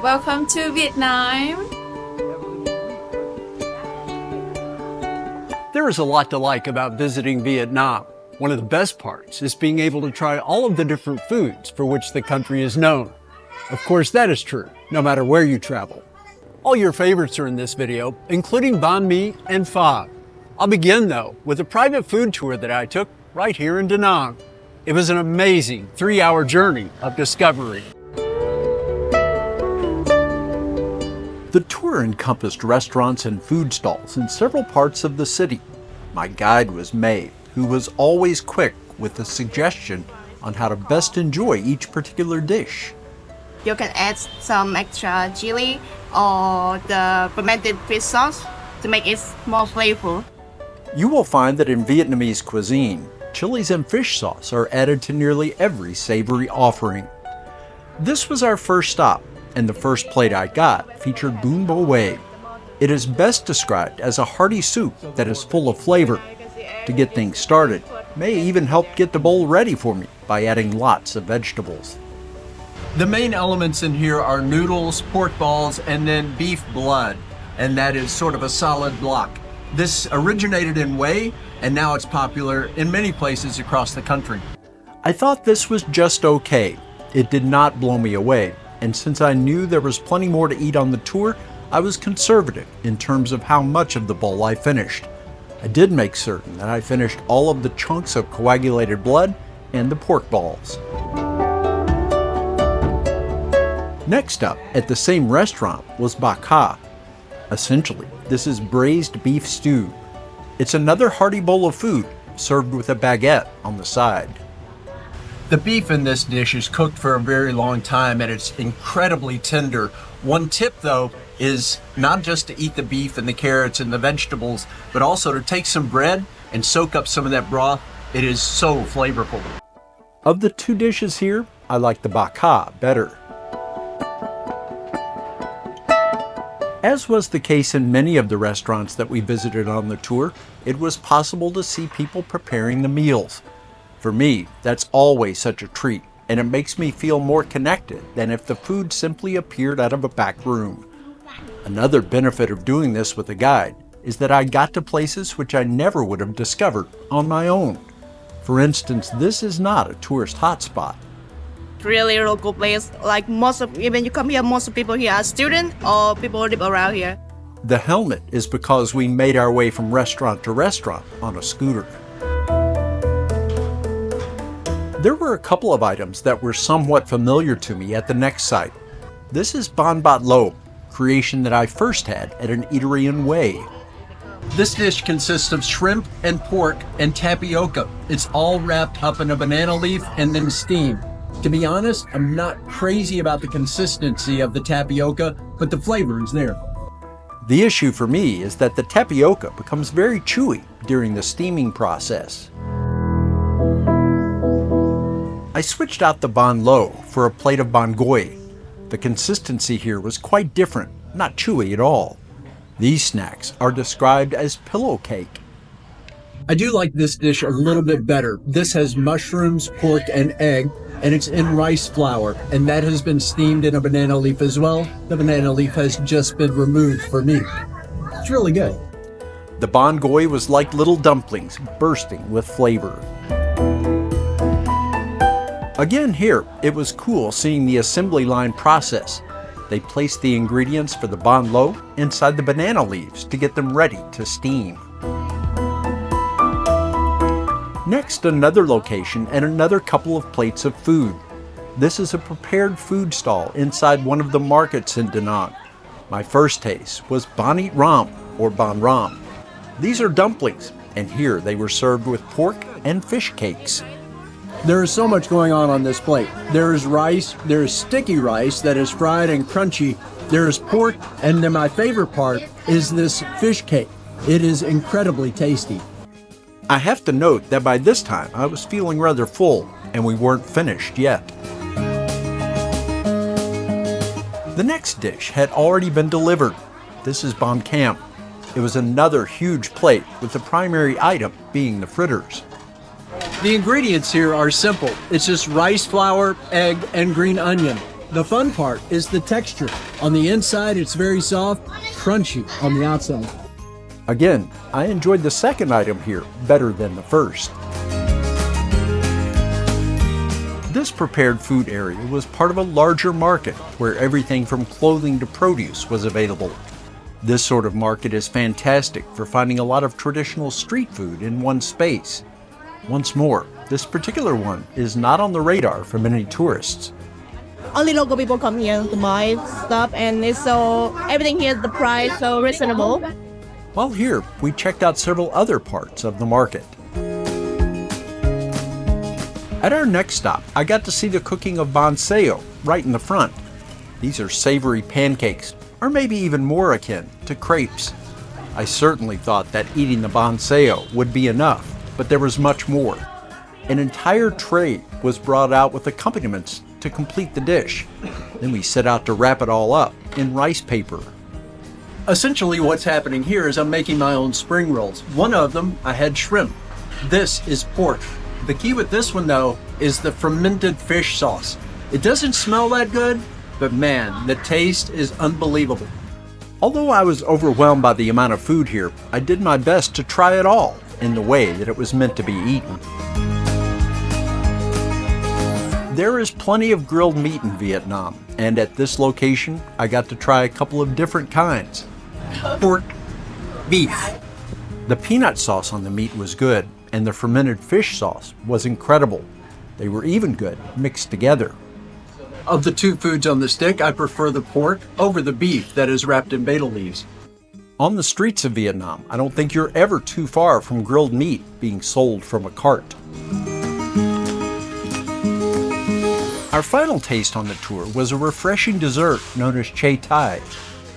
Welcome to Vietnam. There is a lot to like about visiting Vietnam. One of the best parts is being able to try all of the different foods for which the country is known. Of course, that is true, no matter where you travel. All your favorites are in this video, including banh mi and pho. I'll begin, though, with a private food tour that I took right here in Da Nang. It was an amazing 3-hour journey of discovery. The tour encompassed restaurants and food stalls in several parts of the city. My guide was May, who was always quick with a suggestion on how to best enjoy each particular dish. You can add some extra chili or the fermented fish sauce to make it more flavorful. You will find that in Vietnamese cuisine, chilies and fish sauce are added to nearly every savory offering. This was our first stop, and the first plate I got featured bún bò Huế. It is best described as a hearty soup that is full of flavor. To get things started, May even helped get the bowl ready for me by adding lots of vegetables. The main elements in here are noodles, pork balls, and then beef blood, and that is sort of a solid block. This originated in Huế, and now it's popular in many places across the country. I thought this was just okay. It did not blow me away, and since I knew there was plenty more to eat on the tour, I was conservative in terms of how much of the bowl I finished. I did make certain that I finished all of the chunks of coagulated blood and the pork balls. Next up, at the same restaurant, was ba ca. Essentially, this is braised beef stew. It's another hearty bowl of food, served with a baguette on the side. The beef in this dish is cooked for a very long time and it's incredibly tender. One tip, though, is not just to eat the beef and the carrots and the vegetables, but also to take some bread and soak up some of that broth. It is so flavorful. Of the two dishes here, I like the ba ca better. As was the case in many of the restaurants that we visited on the tour, it was possible to see people preparing the meals. For me, that's always such a treat, and it makes me feel more connected than if the food simply appeared out of a back room. Another benefit of doing this with a guide is that I got to places which I never would have discovered on my own. For instance, this is not a tourist hotspot. Really local place. Like when you come here, most of people here are students or people who live around here. The helmet is because we made our way from restaurant to restaurant on a scooter. There were a couple of items that were somewhat familiar to me at the next site. This is banh bát lo, creation that I first had at an eatery in Huế. This dish consists of shrimp and pork and tapioca. It's all wrapped up in a banana leaf and then steamed. To be honest, I'm not crazy about the consistency of the tapioca, but the flavor is there. The issue for me is that the tapioca becomes very chewy during the steaming process. I switched out the banh lo for a plate of bánh gỏi. The consistency here was quite different, not chewy at all. These snacks are described as pillow cake. I do like this dish a little bit better. This has mushrooms, pork, and egg, and it's in rice flour, and that has been steamed in a banana leaf as well. The banana leaf has just been removed for me. It's really good. The bánh gỏi was like little dumplings, bursting with flavor. Again here, it was cool seeing the assembly line process. They placed the ingredients for the banh lo inside the banana leaves to get them ready to steam. Next, another location and another couple of plates of food. This is a prepared food stall inside one of the markets in Da Nang. My first taste was bánh ram or bánh ram. These are dumplings, and here they were served with pork and fish cakes. There is so much going on this plate. There is rice, there is sticky rice that is fried and crunchy, there is pork, and then my favorite part is this fish cake. It is incredibly tasty. I have to note that by this time I was feeling rather full, and we weren't finished yet. The next dish had already been delivered. This is bánh cam. It was another huge plate, with the primary item being the fritters. The ingredients here are simple. It's just rice flour, egg, and green onion. The fun part is the texture. On the inside, it's very soft, crunchy on the outside. Again, I enjoyed the second item here better than the first. This prepared food area was part of a larger market where everything from clothing to produce was available. This sort of market is fantastic for finding a lot of traditional street food in one space. Once more, this particular one is not on the radar for many tourists. Only local people come here to buy stuff, and it's so everything here, the price so reasonable. While here, we checked out several other parts of the market. At our next stop, I got to see the cooking of banh xeo right in the front. These are savory pancakes, or maybe even more akin to crepes. I certainly thought that eating the banh xeo would be enough, but there was much more. An entire tray was brought out with accompaniments to complete the dish. Then we set out to wrap it all up in rice paper. Essentially what's happening here is I'm making my own spring rolls. One of them, I had shrimp. This is pork. The key with this one though is the fermented fish sauce. It doesn't smell that good, but man, the taste is unbelievable. Although I was overwhelmed by the amount of food here, I did my best to try it all in the way that it was meant to be eaten. There is plenty of grilled meat in Vietnam, and at this location, I got to try a couple of different kinds. Pork, beef. The peanut sauce on the meat was good, and the fermented fish sauce was incredible. They were even good mixed together. Of the two foods on the stick, I prefer the pork over the beef that is wrapped in betel leaves. On the streets of Vietnam, I don't think you're ever too far from grilled meat being sold from a cart. Our final taste on the tour was a refreshing dessert known as Chai Thai.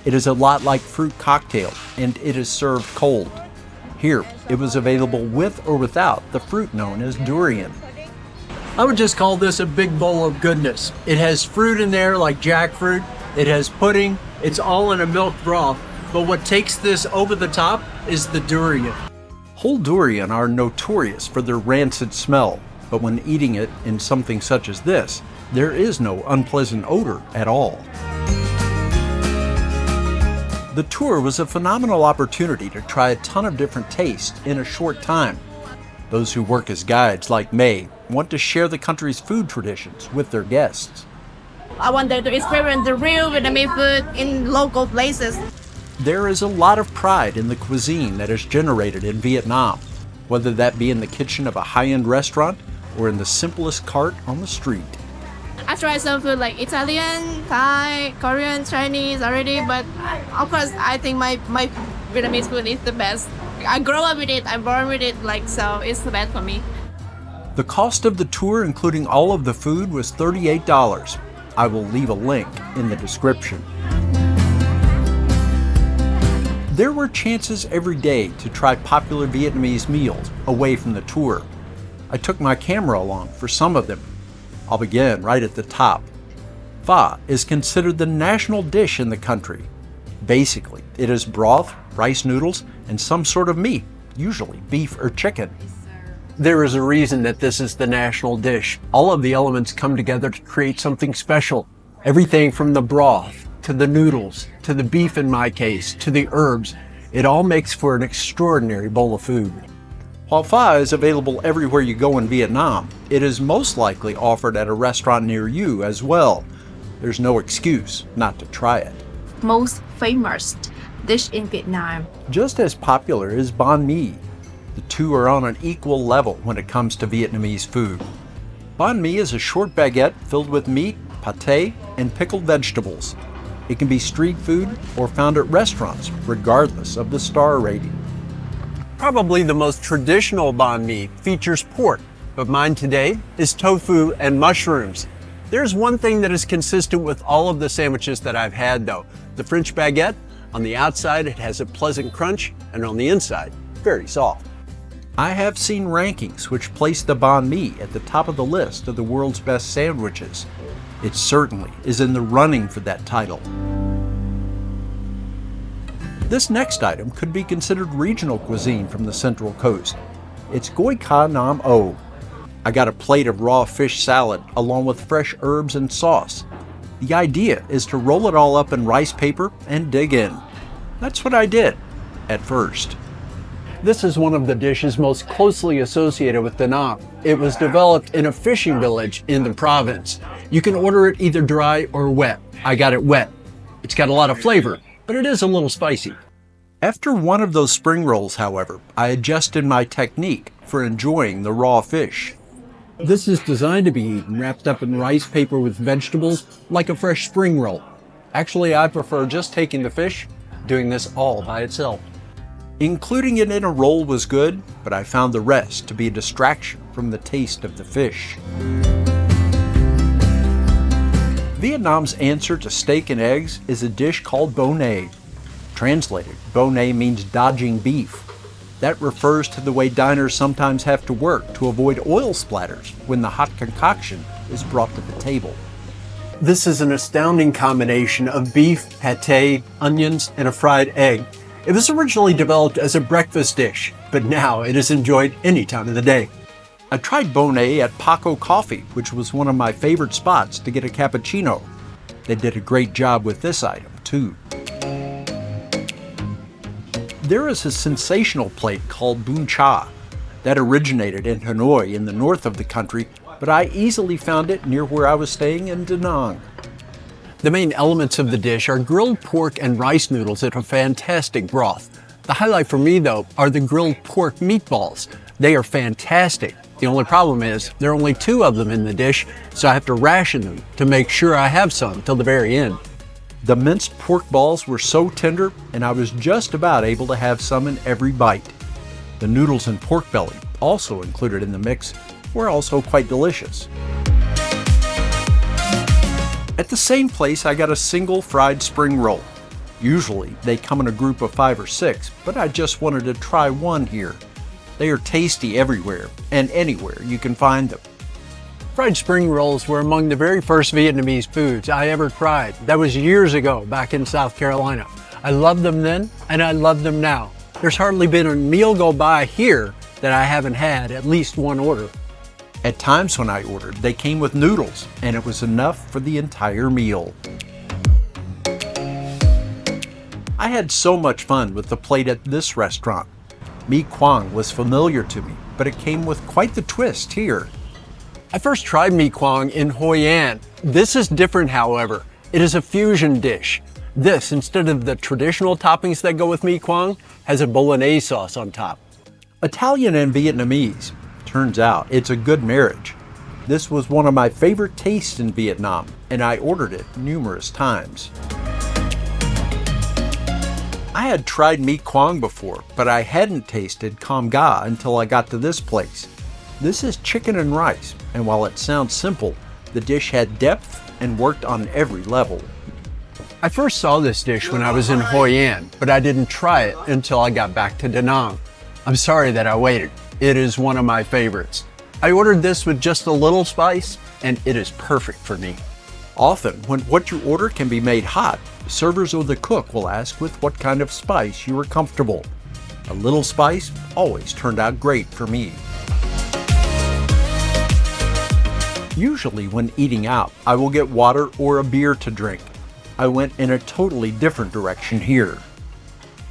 It is a lot like fruit cocktail, and it is served cold. Here, it was available with or without the fruit known as durian. I would just call this a big bowl of goodness. It has fruit in there like jackfruit, it has pudding, it's all in a milk broth, but what takes this over the top is the durian. Whole durian are notorious for their rancid smell, but when eating it in something such as this, there is no unpleasant odor at all. The tour was a phenomenal opportunity to try a ton of different tastes in a short time. Those who work as guides, like May, want to share the country's food traditions with their guests. I want them to experience the real Vietnamese food in local places. There is a lot of pride in the cuisine that is generated in Vietnam, whether that be in the kitchen of a high-end restaurant or in the simplest cart on the street. I tried some food like Italian, Thai, Korean, Chinese already, but of course I think my Vietnamese food is the best. I grew up with it, I'm born with it, so it's the best for me. The cost of the tour, including all of the food, was $38. I will leave a link in the description. There were chances every day to try popular Vietnamese meals away from the tour. I took my camera along for some of them. I'll begin right at the top. Pho is considered the national dish in the country. Basically, it is broth, rice noodles, and some sort of meat, usually beef or chicken. There is a reason that this is the national dish. All of the elements come together to create something special. Everything from the broth, to the noodles, to the beef in my case, to the herbs, it all makes for an extraordinary bowl of food. While pho is available everywhere you go in Vietnam, it is most likely offered at a restaurant near you as well. There's no excuse not to try it. Most famous dish in Vietnam. Just as popular is banh mi. The two are on an equal level when it comes to Vietnamese food. Banh mi is a short baguette filled with meat, pâté, and pickled vegetables. It can be street food or found at restaurants, regardless of the star rating. Probably the most traditional banh mi features pork, but mine today is tofu and mushrooms. There's one thing that is consistent with all of the sandwiches that I've had though. The French baguette, on the outside it has a pleasant crunch, and on the inside, very soft. I have seen rankings which place the banh mi at the top of the list of the world's best sandwiches. It certainly is in the running for that title. This next item could be considered regional cuisine from the Central Coast. It's Goi Ca Nam O. I got a plate of raw fish salad along with fresh herbs and sauce. The idea is to roll it all up in rice paper and dig in. That's what I did at first. This is one of the dishes most closely associated with Da Nang. It was developed in a fishing village in the province. You can order it either dry or wet. I got it wet. It's got a lot of flavor, but it is a little spicy. After one of those spring rolls, however, I adjusted my technique for enjoying the raw fish. This is designed to be eaten wrapped up in rice paper with vegetables, like a fresh spring roll. Actually, I prefer just taking the fish, doing this all by itself. Including it in a roll was good, but I found the rest to be a distraction from the taste of the fish. Vietnam's answer to steak and eggs is a dish called bo nay. Translated, bo nay means dodging beef. That refers to the way diners sometimes have to work to avoid oil splatters when the hot concoction is brought to the table. This is an astounding combination of beef, pate, onions, and a fried egg. It was originally developed as a breakfast dish, but now it is enjoyed any time of the day. I tried bo nay at Paco Coffee, which was one of my favorite spots to get a cappuccino. They did a great job with this item, too. There is a sensational plate called bún chả that originated in Hanoi in the north of the country, but I easily found it near where I was staying in Da Nang. The main elements of the dish are grilled pork and rice noodles in a fantastic broth. The highlight for me, though, are the grilled pork meatballs. They are fantastic. The only problem is there are only 2 of them in the dish, so I have to ration them to make sure I have some till the very end. The minced pork balls were so tender, and I was just about able to have some in every bite. The noodles and pork belly, also included in the mix, were also quite delicious. At the same place, I got a single fried spring roll. Usually, they come in a group of 5 or 6, but I just wanted to try one here. They are tasty everywhere and anywhere you can find them. Fried spring rolls were among the very first Vietnamese foods I ever tried. That was years ago, back in South Carolina. I loved them then, and I love them now. There's hardly been a meal go by here that I haven't had at least one order. At times when I ordered, they came with noodles, and it was enough for the entire meal. I had so much fun with the plate at this restaurant. Mi Quang was familiar to me, but it came with quite the twist here. I first tried Mi Quang in Hoi An. This is different, however. It is a fusion dish. This, instead of the traditional toppings that go with Mi Quang, has a bolognese sauce on top. Italian and Vietnamese. Turns out it's a good marriage. This was one of my favorite tastes in Vietnam, and I ordered it numerous times. I had tried Mi Quang before, but I hadn't tasted Cam Ga until I got to this place. This is chicken and rice, and while it sounds simple, the dish had depth and worked on every level. I first saw this dish when I was in Hoi An, but I didn't try it until I got back to Da Nang. I'm sorry that I waited. It is one of my favorites. I ordered this with just a little spice, and it is perfect for me. Often, when what you order can be made hot, servers or the cook will ask with what kind of spice you are comfortable. A little spice always turned out great for me. Usually when eating out, I will get water or a beer to drink. I went in a totally different direction here.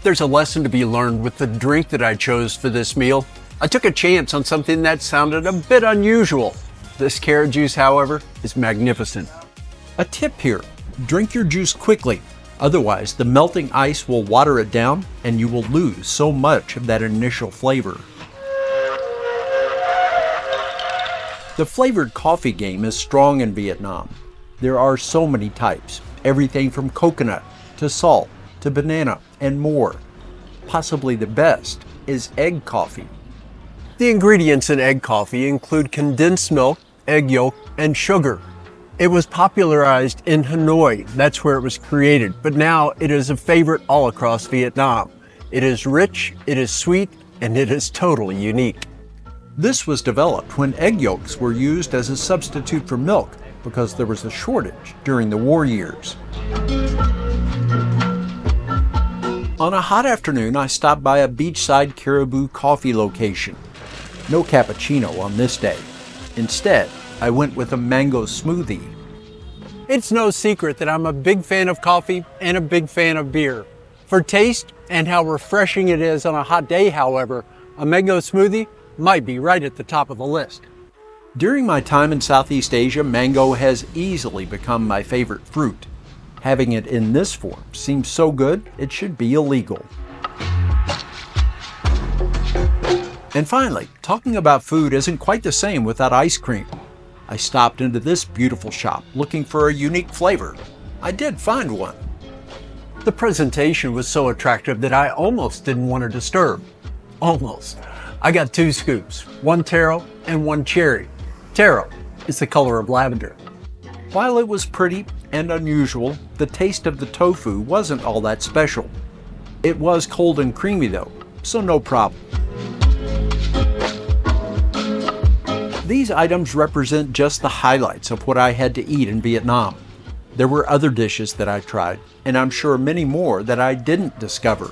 There's a lesson to be learned with the drink that I chose for this meal. I took a chance on something that sounded a bit unusual. This carrot juice, however, is magnificent. A tip here, drink your juice quickly. Otherwise, the melting ice will water it down and you will lose so much of that initial flavor. The flavored coffee game is strong in Vietnam. There are so many types, everything from coconut to salt to banana and more. Possibly the best is egg coffee. The ingredients in egg coffee include condensed milk, egg yolk, and sugar. It was popularized in Hanoi, that's where it was created, but now it is a favorite all across Vietnam. It is rich, it is sweet, and it is totally unique. This was developed when egg yolks were used as a substitute for milk because there was a shortage during the war years. On a hot afternoon, I stopped by a beachside caribou coffee location. No cappuccino on this day. Instead, I went with a mango smoothie. It's no secret that I'm a big fan of coffee and a big fan of beer. For taste and how refreshing it is on a hot day, however, a mango smoothie might be right at the top of the list. During my time in Southeast Asia, mango has easily become my favorite fruit. Having it in this form seems so good, it should be illegal. And finally, talking about food isn't quite the same without ice cream. I stopped into this beautiful shop looking for a unique flavor. I did find one. The presentation was so attractive that I almost didn't want to disturb. Almost. I got 2 scoops, one taro and one cherry. Taro is the color of lavender. While it was pretty and unusual, the taste of the tofu wasn't all that special. It was cold and creamy though, so no problem. These items represent just the highlights of what I had to eat in Vietnam. There were other dishes that I tried, and I'm sure many more that I didn't discover.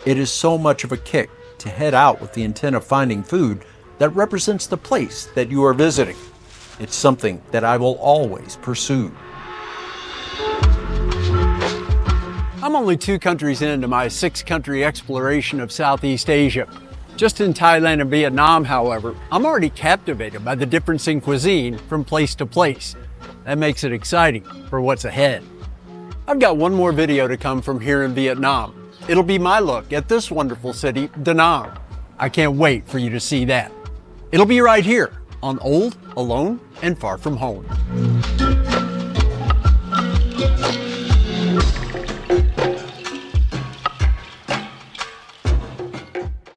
It is so much of a kick to head out with the intent of finding food that represents the place that you are visiting. It's something that I will always pursue. I'm only 2 countries into my 6-country exploration of Southeast Asia. Just in Thailand and Vietnam, however, I'm already captivated by the difference in cuisine from place to place. That makes it exciting for what's ahead. I've got one more video to come from here in Vietnam. It'll be my look at this wonderful city, Da Nang. I can't wait for you to see that. It'll be right here on Old, Alone, and Far From Home.